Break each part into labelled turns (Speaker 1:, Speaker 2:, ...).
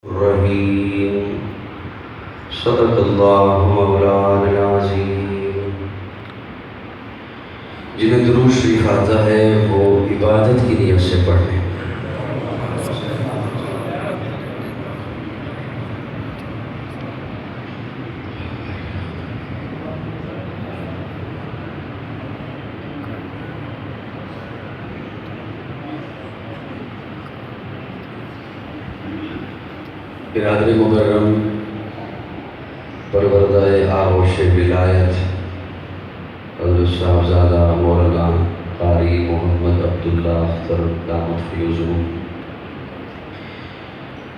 Speaker 1: الرحیم صدق اللہ مولانا العظیم۔ جنہیں درود شریف آتا ہے وہ عبادت کی نیت سے پڑھ لیں۔ برادر مکرم، پروردہ آغوش ولایت حضرت صاحبزادہ مولانا قاری محمد عبداللہ اختر دامت فیضوں،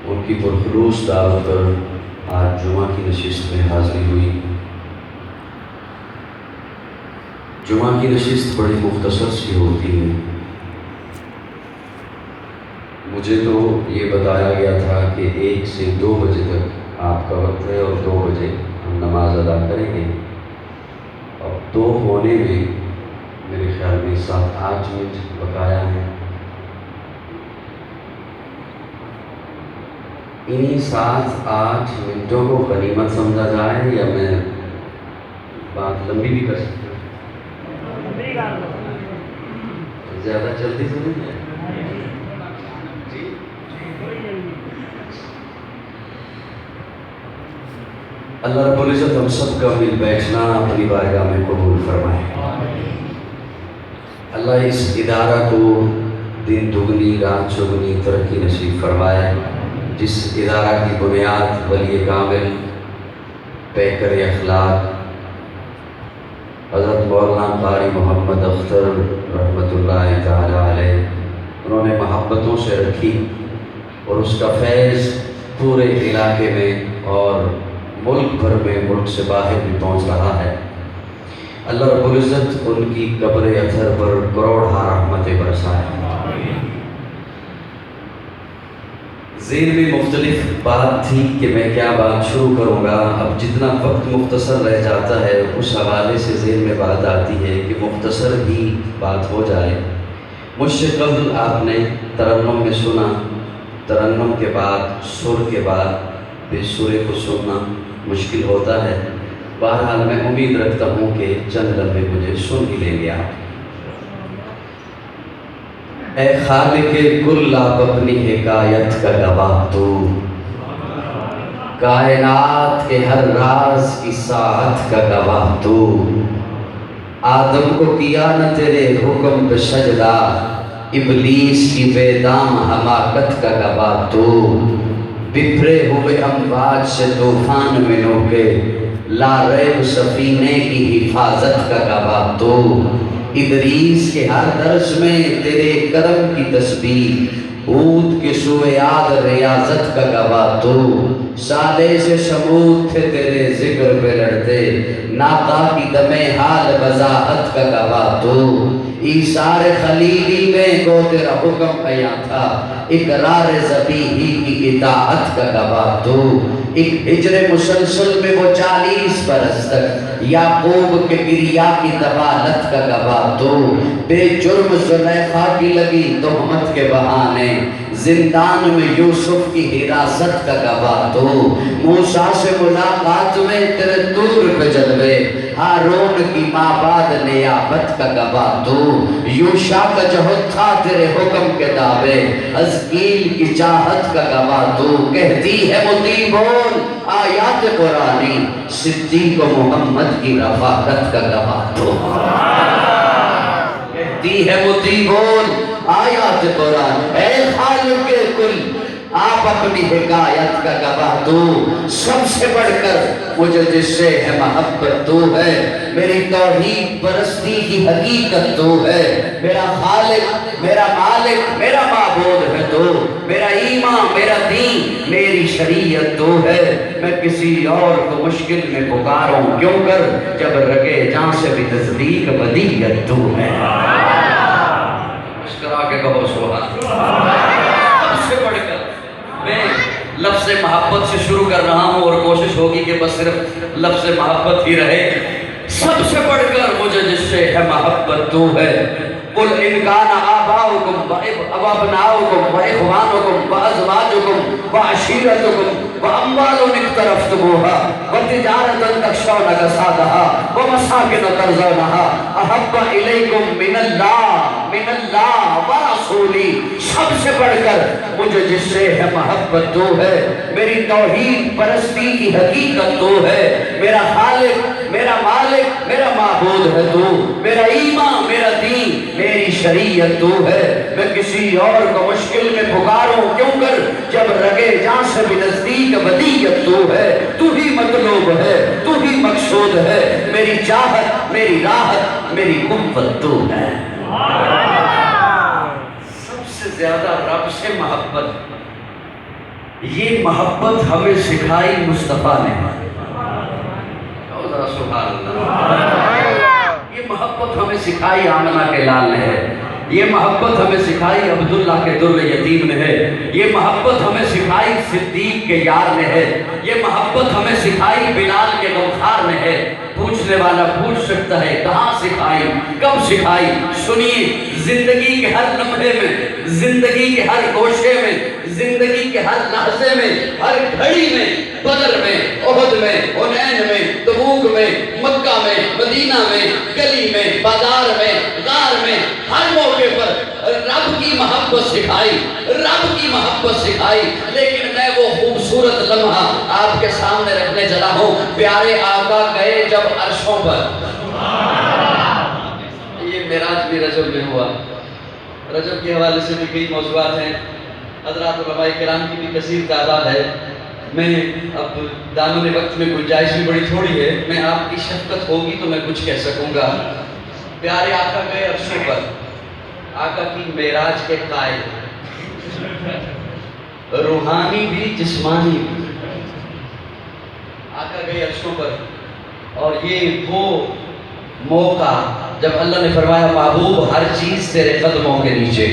Speaker 1: ان کی پرخلوص دعوت پر آج جمعہ کی نشست میں حاضری ہوئی۔ جمعہ کی نشست بڑی مختصر سی ہوتی ہے۔ مجھے تو یہ بتایا گیا تھا کہ 1 سے 2 بجے تک آپ کا وقت ہے اور 2 بجے ہم نماز ادا کریں گے۔ اب 2 ہونے میں میرے خیال میں 7-8 منٹ بقایا ہیں۔ انہی 7-8 منٹوں کو غنیمت سمجھا جائے یا میں بات لمبی بھی کر سکتا ہوں؟ زیادہ جلدی سے نہیں ہے؟ اللہ رب العزت ہم سب کا مل بیٹھنا اپنی بارگاہ میں قبول فرمائے۔ اللہ اس ادارہ کو دن دگنی رات چگنی ترقی نصیب فرمائے۔ جس ادارہ کی بنیاد ولی کامل پیکر اخلاق حضرت مولانا قاری محمد اختر رحمۃ اللہ تعالی علیہ انہوں نے محبتوں سے رکھی اور اس کا فیض پورے علاقے میں اور ملک بھر میں، ملک سے باہر بھی پہنچ رہا ہے۔ اللہ رب العزت ان کی قبر اثر پر کروڑہا رحمتیں برسائے۔ ذہن میں مختلف بات تھی کہ میں کیا بات شروع کروں گا۔ اب جتنا وقت مختصر رہ جاتا ہے اس حوالے سے ذہن میں بات آتی ہے کہ مختصر ہی بات ہو جائے۔ مجھ سے قبل آپ نے ترنم میں سنا، ترنم کے بعد سر کے بعد بے سرے کو سننا مشکل ہوتا ہے۔ بہرحال میں امید رکھتا ہوں کہ چند لمحے مجھے سن ہی لیں گے آپ۔ اے خالق کل آپ اپنی حکایت کا گواہ تو، کائنات کے ہر راز کی ساعت کا گواہ تو، آدم کو کیا نہ تیرے حکم پہ سجدہ، ابلیس کی بے دام حماقت کا گواہ تو، بکھرے ہوئے امواج سے طوفان میں نوکے، لا ریب سفینے کی حفاظت کا گواہ تو، ادریس کے ہر درس میں تیرے کرم کی تسبیح، ہود کے سوئے یاد ریاضت کا گواہ تو، صالح سے ثمود تھے تیرے ذکر پہ لڑتے، ناقہ کی دم حال وضاحت کا گواہ تو، ایثار خلیلی میں کو تیرا حکم عیاں تھا، اقرار ذبیحی کی اطاعت کا گواہ تو، ایک ہجر مسلسل میں وہ 40 برس تک یعقوب کے گریا کی دبالت کا گواہ تو، بے جرم زلیخا کی لگی تہمت کے بہانے، زندان میں یوسف کی حراست کا گواہ تو، موسیٰ سے ملاقات میں تیرے طور پہ جلوے، ہارون کی مابعد نیابت کا گواہ تو، یوشع کا جہد تھا تیرے حکم کے دعوے، حزقیل کی چاہت کا گواہ تو، کہتی ہے مطیع بول آیات قرآنی، صدیق و محمد کی رفاقت کا گواہ تو، کہتی ہے مطیع بول آیات قرآن، اے خالق کل آپ اپنی حکایت کا گواہ تو، سب سے بڑھ کر مجھے جس سے ہے محبت تو ہے، میری توحید پرستی کی حقیقت تو ہے، میرا خالق میرا مالک میرا معبود ہے تو، میرا ایمان میرا دین میری شریعت تو ہے، میں کسی اور کو مشکل میں پکاروں کیوں کر جب رگے جان سے بھی تصدیق بدیت تو ہے۔ مسکرا کے کہو سبحان اللہ۔ سب سے بڑھ کر میں لفظ محبت سے شروع کر رہا ہوں اور کوشش ہوگی کہ بس صرف لفظ محبت ہی رہے۔ سب سے بڑھ کر مجھے جس سے ہے محبت تو ہے، قل ان کان آباؤکم وابناؤکم واخوانکم وازواجکم وعشیرتکم واموال اقترفتموها وتجارة تخشون کسادها ومساکن ترضونها احب الیکم من اللہ ورسولی، سب سے بڑھ کر مجھے جس سے ہے محبت تو ہے، میری توحید پرستی کی حقیقت تو ہے، میرا خالق، میرا مالک، میرا معبود ہے تو، میرا ایمان، میرا دین، میری شریعت تو ہے۔ میں کسی اور کو مشکل میں پکاروں کیوں کر، جب رگے جان سے بھی نزدیک ودیت تو ہے، تو ہی مطلوب ہے، تو ہی مقصود ہے، میری چاہت، میری راحت، میری قوت تو ہے۔ سب سے زیادہ رب سے محبت، یہ محبت ہمیں سکھائی مصطفیٰ نے۔ سبحان اللہ۔ یہ محبت ہمیں سکھائی آمنہ کے لال نے ہے، یہ محبت ہمیں سکھائی عبداللہ کے در یتیم نے ہے، یہ محبت ہمیں سکھائی صدیق کے یار نے ہے، یہ محبت ہمیں سکھائی بلال کے غمخوار نے ہے۔ پوچھنے والا پوچھ سکتا ہے کہاں سکھائی، کب سکھائی؟ سنیے، زندگی کے ہر لمحے میں، زندگی کے ہر گوشے میں، زندگی کے ہر لحظے میں، ہر گھڑی میں، بدر میں، احد میں، حنین میں، تبوک میں، مکہ میں، مدینہ میں، گلی میں، بازار میں، غار میں، ہر موقع پر رب کی محبت سکھائی، رب کی محبت سکھائی۔ لیکن میں وہ خوبصورت لمحہ آپ کے سامنے رکھنے چلا ہوں، پیارے آقا گئے جب عرشوں پر۔ یہ معراج بھی رجب میں ہوا، رجب کے حوالے سے بھی کئی موضوعات ہیں، حضرات علماء کرام کی بھی کثیر تعداد ہے۔ میں اب دامن وقت میں گنجائش بھی بڑی تھوڑی ہے، میں آپ کی شفقت ہوگی تو میں کچھ کہہ سکوں گا۔ پیارے آقا گئے عرشوں پر، آقا کی معراج کے قائل، روحانی بھی جسمانی بھی، آقا گئے عرشوں پر۔ اور یہ وہ موقع جب اللہ نے فرمایا محبوب ہر چیز تیرے قدموں کے نیچے،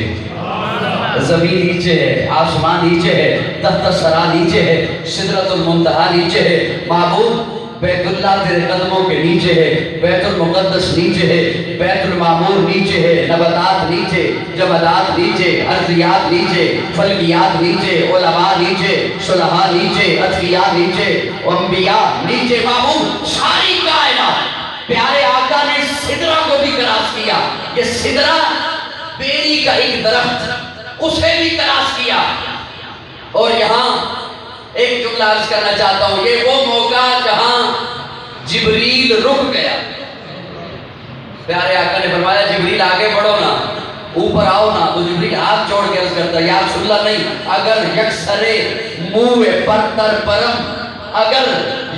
Speaker 1: زمین نیچے ہے، آسمان نیچے ہے، تحت سرا نیچے ہے، سدرۃ المنتہا نیچے ہے، محبوب بیت اللہ تیرے قدموں کے نیچے ہے، بیت المقدس نیچے ہے، بیت المعمور نیچے ہے، نباتات نیچے، جمادات نیچے، ارضیات نیچے، فلکیات نیچے، علماء نیچے، صلحاء نیچے، اتقیاء نیچے، انبیاء نیچے، محبوب ساری کائنات۔ پیارے آقا نے سدرہ کو بھی کراس کیا، یہ سدرہ بیری کا ایک درخت، اسے بھی کراس کیا۔ اور یہاں ایک جملہ عرض کرنا چاہتا ہوں، یہ وہ موقع جہاں جبریل رک گیا۔ پیارے آقا نے فرمایا جبریل آگے بڑھو نا، اوپر آؤ نا، تو جبریل ہاتھ جوڑ کے عرض کرتا یا رسول اللہ نہیں، اگر یکسرے منہ برتر پرم، اگر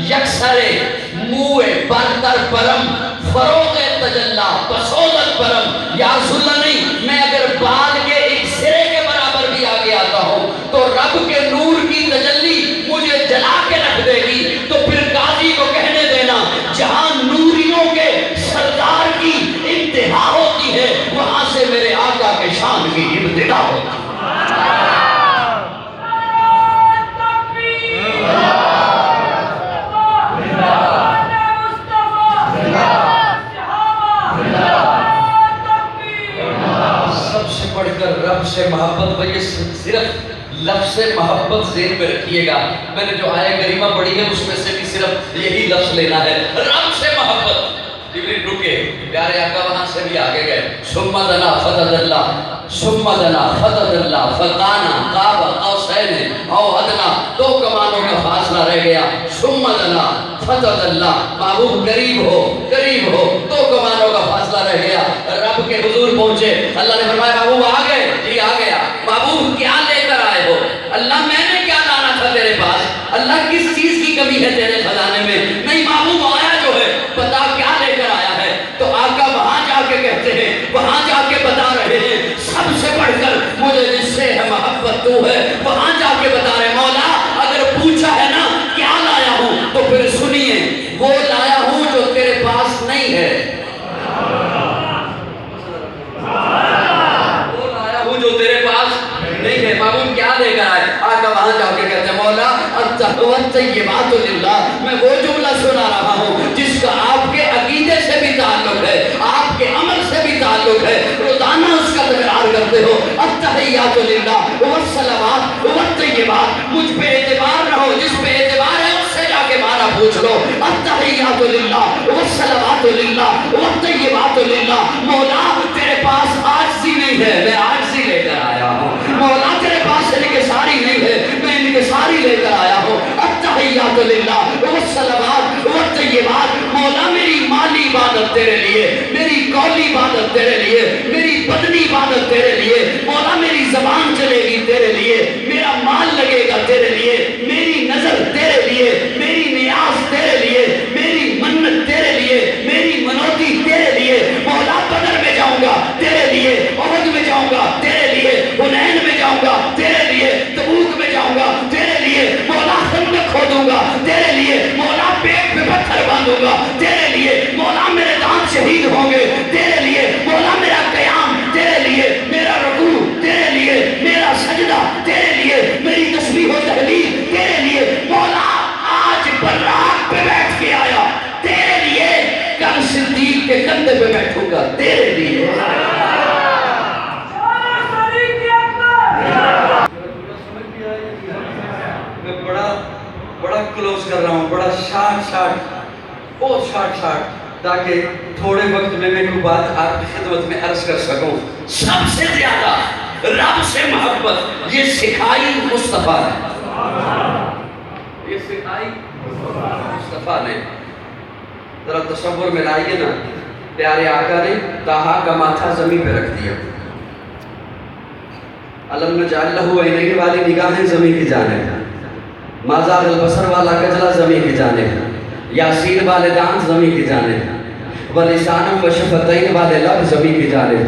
Speaker 1: یکسرے منہ برتر پرم، فروغ تجلا بسودت پرم، یا رسول اللہ نہیں، میں اگر بال کے ایک سرے کے برابر بھی آگے آتا ہوں تو رب کے نور کی تجلی مجھے جلا کے رکھ دے گی۔ تو پھر قاضی کو کہنے دینا جہاں نوریوں کے سردار کی انتہا ہوتی ہے وہاں سے میرے آقا کے شان کی ابتدا ہوتی ہے۔ رب سے محبت، یہ صرف لفظ محبت ذہن میں رکھیے گا، میں نے جو آیہ کریمہ پڑھی ہے اس میں سے بھی صرف یہی لفظ لینا ہے، رب سے محبت۔ جبریل رکے، پیارے آقا وہاں سے بھی آگے گئے، ثم دنا فتدلا، ثم دنا فتدلا فکانا قاب قوسین او ادنی، دو کمانوں کا فاصلہ رہ گیا، ثم دنا فتدلا، محبوب قریب ہو، دو کمانوں کا فاصلہ رہ گیا، رب کے حضور پہنچے، اللہ نے فرمایا محبوب آ گئے؟ جی آ گیا۔ محبوب کیا لے کر آئے ہو؟ اللہ میں نے کیا لانا تھا تیرے پاس؟ اللہ کس چیز کی کمی ہے تیرے خزانے میں؟ نہیں محبوب آیا جو ہے بتا کیا لے کر آیا ہے؟ تو آقا وہاں جا کے کہتے ہیں، وہاں جا کے بتا رہے ہیں سب سے بڑھ کر مجھے جس سے ہے محبت تو ہے، وہاں جا کے بتا رہے مولا اگر پوچھا ہے نا کیا لایا ہوں تو پھر سنیے وہ لایا ہوں جو تیرے پاس نہیں ہے، وہ لایا ہوں جو تیرے پاس نہیں ہے۔ معلوم کیا لے کر آئے؟ آقا وہاں جا کے کہتے ہیں مولا الطیبات للہ، میں وہ جملہ سنا رہا ہوں جس کا آپ کے عقیدے سے بھی تعلق ہے، آپ کے عمل سے بھی تعلق ہے, روزانہ اس کا تکرار کرتے ہو. التحیات للہ والصلوات والطیبات. مجھ پہ اعتبار نہ ہو, جس پہ اعتبار ہے اس سے جا کے معنی پوچھ لو. التحیات للہ والصلوات للہ والطیبات للہ. مولا تیرے پاس عاجزی نہیں ہے, میں عاجزی لے کر آیا ہوں. مولا تیرے پاس انکساری نہیں ہے, میں انکساری لے کر آیا ہوں. التحیات للہ والصلوات والطیبات. مولا میری مالی عبادت تیرے لیے, میری قولی عبادت تیرے لیے, میری بدنی عبادت تیرے لیے. مولا میری زبان چلے گی تیرے لیے, میرا مال لگے گا تیرے لیے, میری نظر تیرے لیے, میری نیاز تیرے لیے, میری منت تیرے لیے, میری منوتی تیرے لیے. مولا بدر میں جاؤں گا تیرے لیے, احد میں جاؤں گا تیرے لیے, حنین میں جاؤں گا تیرے لیے, تبوک میں جاؤں گا تیرے لیے. مولا خندق کھودوں گا تیرے لیے, مولا پیٹ پہ پتھر باندھوں گا تیرے لیے. مولا میرے دانت شہید ہوں گے تیرے لیے. مولا میرا قیام تیرے لیے, میرا رکوع تیرے لیے, میرا سجدہ تیرے لیے, میری تسبیح و تحلیل تیرے لیے. مولا آج براق پہ بیٹھ کے آیا تیرے لیے, کل صدیق کے کندھے پہ بیٹھوں گا تیرے لیے.
Speaker 2: بڑا کلوز کر رہا ہوں, بڑا بہت شارٹ تاکہ تھوڑے وقت میں کوئی بات آپ کی خدمت میں عرض کر سکوں.
Speaker 1: سب سے زیادہ رب سے محبت یہ سکھائی مصطفیٰ نے,
Speaker 2: یہ سکھائی مصطفیٰ نے. ذرا تصور میں لائیے نا, پیارے آقا نے طٰہٰ کا ماتھا زمین پہ رکھ دیا, علم نجعل لہ عینین والی نگاہیں زمین کی جانب, ما زاغ البصر والا کجلا زمین کی جانب, یاسین والے دانت زمین کی جانب, ولسان و شفتین والے لب زمین کی جانب.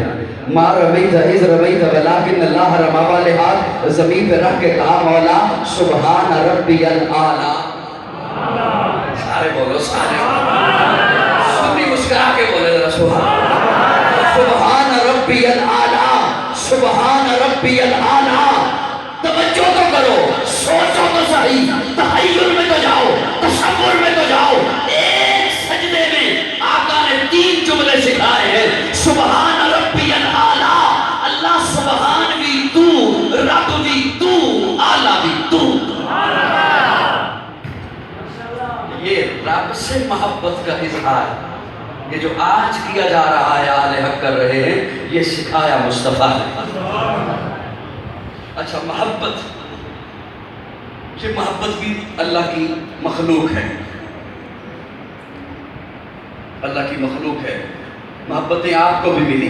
Speaker 2: ما رمیت اذ رمیت ولکن اللہ رما والے ہاتھ زمین پہ رکھ کے کہا مولا سبحان ربی الاعلیٰ.
Speaker 1: سارے بولو, سارے سبھی مسکرا کے بولے ذرا سبحان ربی الاعلیٰ, سبحان ربی الاعلیٰ. توجہ تو کرو, سوچو تو صحیح, تخیل میں تو جاؤ, تصور میں تو جاؤ. ایک سجدے میں آقا نے 3 جملے سکھائے ہیں. سبحان ربی الاعلیٰ, اللہ سبحان بھی تو, رب بھی تو, اعلیٰ بھی تو.
Speaker 2: یہ رب سے محبت کا اظہار, یہ جو آج کیا جا رہا ہے آل حق کر رہے ہیں, یہ سکھایا مصطفیٰ نے. اچھا, محبت بھی اللہ کی مخلوق ہے, اللہ کی مخلوق ہے. محبتیں آپ کو بھی ملی,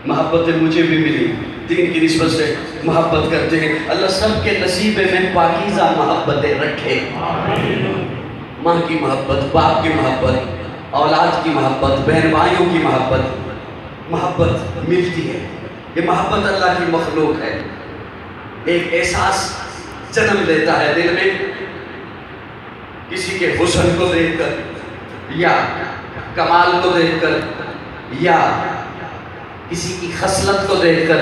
Speaker 2: محبتیں مجھے بھی ملی, دین کی نسبت سے محبت کرتے ہیں. اللہ سب کے نصیبے میں پاکیزہ محبتیں رکھے. ماں کی محبت, باپ کی محبت, اولاد کی محبت, بہن بھائیوں کی محبت ملتی ہے. یہ محبت اللہ کی مخلوق ہے. ایک احساس جنم لیتا ہے دل میں, کسی کے حسن کو دیکھ کر, یا کمال کو دیکھ کر, یا کسی کی خصلت کو دیکھ کر,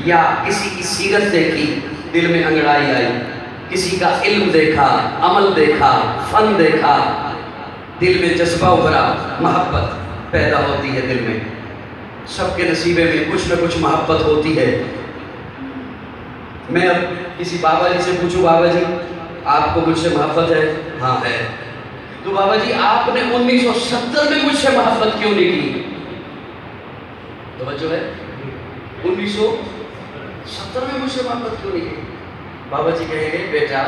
Speaker 2: یا کسی کی سیرت دیکھی دل میں انگڑائی آئی, کسی کا علم دیکھا, عمل دیکھا, فن دیکھا, دل میں جذبہ ابھرا, محبت پیدا ہوتی ہے دل میں. سب کے نصیبے میں کچھ نہ کچھ محبت ہوتی ہے. میں اب کسی بابا جی سے پوچھوں, بابا جی آپ کو مجھ سے محبت ہے؟ ہاں ہے. تو بابا جی آپ نے 1970 میں مجھ سے محبت کیوں نہیں کی؟ توجہ ہے, 1970 میں مجھ سے محبت کیوں نہیں کی؟ بابا جی کہیں گے بیٹا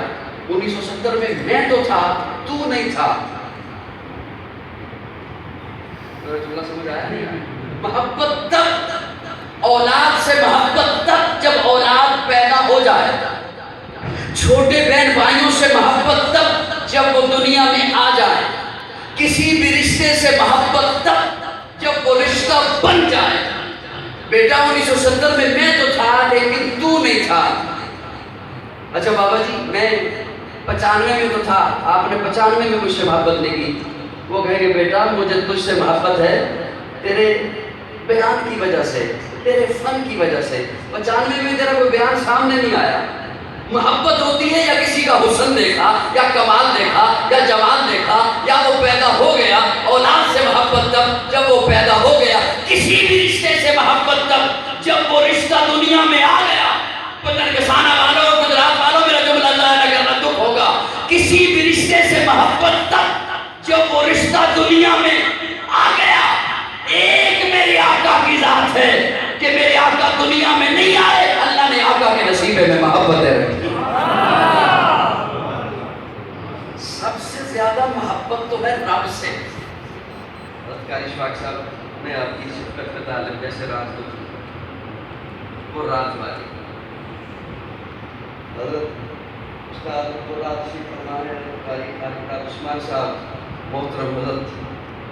Speaker 2: 1970 میں تو تھا, تو نہیں تھا. جملہ سمجھ آیا نہیں؟ محبت تب, اولاد سے محبت تب جب اولاد پیدا ہو جائے. چھوٹے بہن بھائیوں سے محبت تب جب وہ دنیا میں آ جائے. کسی بھی رشتے سے محبت تب جب وہ رشتہ بن جائے. بیٹا 1970 میں تو تھا لیکن تو نہیں تھا. اچھا بابا جی میں 95 میں تو تھا, آپ نے 95 میں مجھ سے محبت نہیں کی. وہ کہیں گے بیٹا مجھے تجھ سے محبت ہے تیرے بیان کی وجہ سے, تیرے فن کی وجہ سے. 95 میں تیرا کوئی بیان سامنے نہیں آیا. محبت ہوتی ہے یا کسی کا حسن دیکھا, یا کمال دیکھا, یا جمال دیکھا, یا وہ پیدا ہو گیا. اولاد سے محبت تب جب وہ پیدا ہو گیا. کسی بھی رشتے سے محبت تب جب وہ رشتہ دنیا میں آ گیا. پتن کسانہ والوں گجرات والوں میرا جملہ اللہ نہ کرنا دکھ ہوگا. کسی بھی رشتے سے محبت تب جب وہ رشتہ دنیا میں آ گیا. ایک میرے آقا کی ذات ہے کہ میرے آقا دنیا میں نہیں آئے, اللہ نے آقا کے نصیبے میں محبتیں رکھی. سب سے زیادہ محبت تو ہے رب سے. حضرت قاری اشفاق صاحب میں آپ کی شفقت کا تعلق جیسے رات کو وہ رات والی حضرت استاد کو رات سے فرمانے قاری حضرت عثمان صاحب, محترم حضرت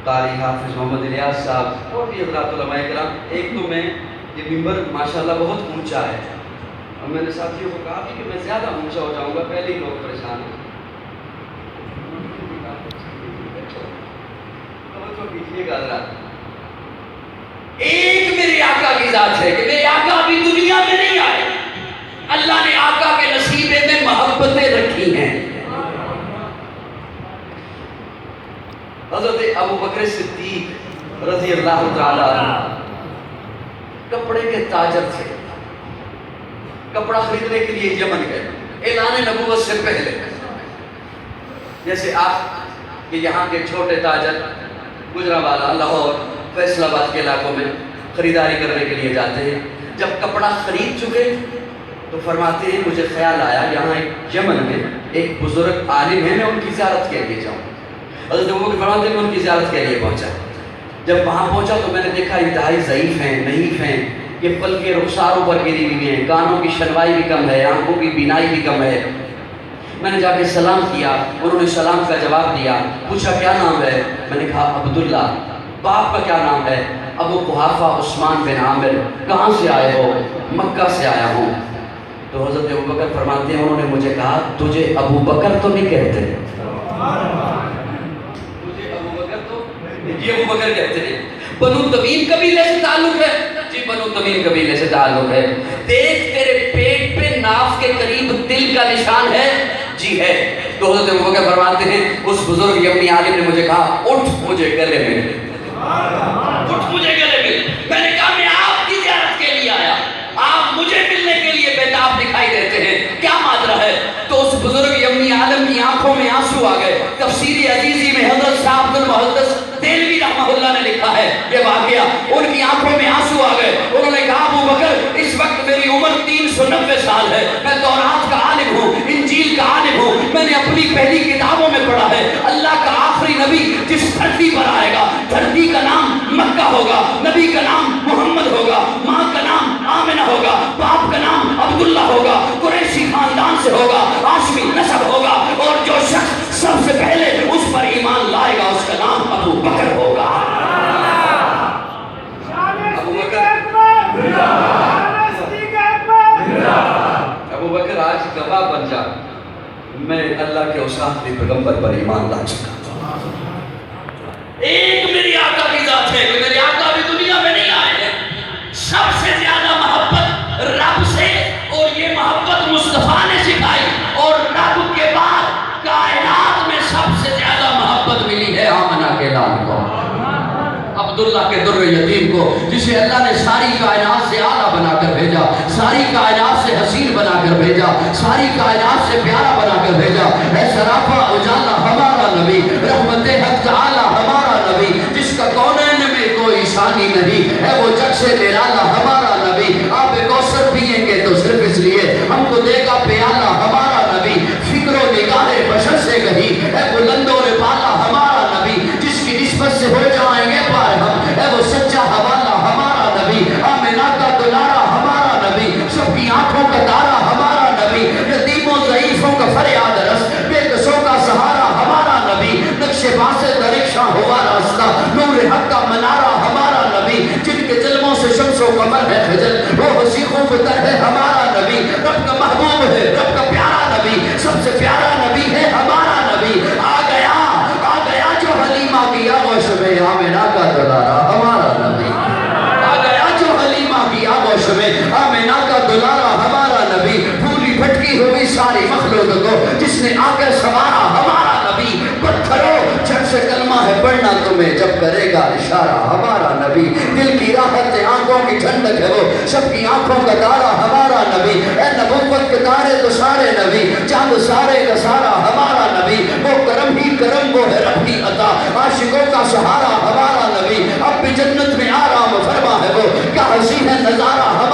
Speaker 2: قاری حافظ محمد الیاس صاحب اور بھی حضرات علماء کرام. ایک تو میں یہ ممبر ماشاءاللہ بہت اونچا ہے اور میں نے ساتھیوں کو کہا کہ میں زیادہ اونچا ہو جاؤں گا, پہلے ہی لوگ پریشان ہیں. ایک میرے آقا کی ذات ہے کہ میرے آقا ابھی دنیا میں نہیں آئے, اللہ نے آقا کے نصیبے میں محبتیں رکھی ہیں. حضرت ابو بکر صدیق رضی اللہ تعالیٰ کپڑے کے تاجر تھے. کپڑا خریدنے کے لیے یمن گئے اعلان نبوت سے پہلے. جیسے آپ کہ یہاں کے چھوٹے تاجر گجرانوالہ, لاہور, فیصل آباد کے علاقوں میں خریداری کرنے کے لیے جاتے ہیں. جب کپڑا خرید چکے تو فرماتے ہیں مجھے خیال آیا یہاں ایک یمن میں ایک بزرگ عالم ہے, میں ان کی زیارت کے لیے جاؤں. حضرت ابو بکر فرماتے ہیں میں ان کی زیارت کے لیے پہنچا. جب وہاں پہنچا تو میں نے دیکھا انتہائی ضعیف ہیں, نحیف ہیں, یہ پل کے رخساروں پر گری ہوئی ہیں, کانوں کی شنوائی بھی کم ہے, آنکھوں کی بینائی بھی کم ہے. میں نے جا کے سلام کیا, انہوں نے سلام کا جواب دیا. پوچھا کیا نام ہے؟ میں نے کہا عبداللہ. باپ کا کیا نام ہے؟ ابو قحافہ عثمان بن عامر. کہاں سے آئے ہو؟ مکہ سے آیا ہوں. تو حضرت ابو بکر فرماتے ہیں انہوں نے مجھے کہا تجھے ابو بکر تو نہیں کہتے, یہ ابو بکر کہتے ہیں. بنو تمیم قبیلے سے تعلق ہے؟ جی بنو تمیم قبیلے سے تعلق ہے. دیکھ تیرے پیٹ پہ ناف کے قریب دل کا نشان ہے؟ جی ہے. تو حضرت ابو بکر فرماتے ہیں اس بزرگ یمنی عالم نے مجھے کہا اٹھ مجھے گلے مل, اٹھ مجھے گلے مل. میں نے کہا میں آپ کی زیارت کے لیے آیا, آپ مجھے ملنے کے لیے بیتاب دکھائی دیتے ہیں, کیا ماجرا ہے؟ تو اس بزرگ یمنی عالم کی آنکھوں میں آنسو آ گئے. تفسیر عزیزی میں حضرت شاہ عبد المحدث دہلوی رحمہ اللہ نے لکھا ہے یہ واقعہ, ان کی آنکھوں میں آنسو آ گئے. انہوں نے کہا ابو بکر اس وقت میری عمر 390 سال ہے, میں تورات کا عالم ہوں, انجیل کا عالم ہوں, میں نے اپنی پہلی کتابوں میں پڑھا ہے اللہ کا آخری نبی جس دھرتی پر آئے گا, دھرتی کا نام مکہ ہوگا, نبی کا نام محمد ہوگا, ماں کا نام آمنہ ہوگا, باپ کا نام عبداللہ ہوگا, قریشی خاندان سے ہوگا, ہاشمی نسب ہوگا, اور جو شخص سب سے پہلے اس پر ایمان لائے گا اس کا نام ابو بکر ہوگا. ابو بکر آج گواہ بن جا میں اللہ کے اس آخری پیغمبر پر ایمان لا چکا. ایک میری آقا کی ذات ہے کہ میرے آقا بھی دنیا میں نہیں آئے ہیں. سب سے زیادہ محبت رب سے, اور یہ محبت مصطفیٰ نے سکھائی, اور رب کے بعد کائنات میں سب سے زیادہ محبت ملی ہے آمنہ کے لال کو, عبداللہ کے در یتیم کو, جسے اللہ نے ساری کائنات سے اعلیٰ بنا کر بھیجا, ساری کائنات سے حسین بنا کر بھیجا, ساری کائنات سے پیارا بنا کر بھیجا. اے سراپا اجالا ہمارا نبی, رحمت حق تعالی ہمارا نبی, جس کا کونین میں کوئی ثانی نہیں, ہے وہ جگ سے نرالا ہمارا نبی. آپ کوثر پئیں گے تو صرف اس لیے ہم کو دے گا پیالہ ہمارا نبی. فکر و نگاہ بشر سے کہیں اے بلند و بالا ہمارا نبی, جس کی نسبت سے ہو جائیں گے پار ہم, اے وہ سچا حوالہ ہمارا نبی. آمنہ کا دلارا ہمارا نبی, سب کی آنکھوں کا تارا ہمارا نبی, یتیموں ضعیفوں کا فریاد رس, بے کسوں کا سہارا ہمارا نبی. نقش باسط درخشاں ہوا راستہ, نور حق کا منارہ ہمارا نبی, جن کے جلموں سے شمس و قمر ہے خجل, وہ حسین خوبتر ہے ہمارا نبی. رب کا محبوب ہے, رب کا پیارا نبی, سب سے پیارا نبی ہے ہمارا نبی. آ گیا جو حلیمہ کی آغوش میں آمنہ کا دلارا ہمارا نبی. آ گیا جو حلیمہ کی آغوش میں آمنہ کا دلارا ہمارا نبی. پھولی بھٹکی ہوئی ساری مخلوق کو جس نے آ کر سوارا ہمارا نبی. پتھروں جھٹ سے کلمہ ہے پڑھنا تو
Speaker 1: میں جب کرے گا اشارہ ہمارا نبی، دل کی راحت آنکھوں کی ٹھنڈک ہے وہ، سب کی آنکھوں کا تارا ہمارا نبی، اے نبوت کے تارے تو سارے نبی، چاند سارے کا سارا ہمارا نبی، وہ کرم ہی کرم، وہ ہے رب کی عطا، عاشقوں کا سہارا ہمارا نبی، اب بھی جنت میں آرام فرما ہے وہ، کیا حسین ہے نظارہ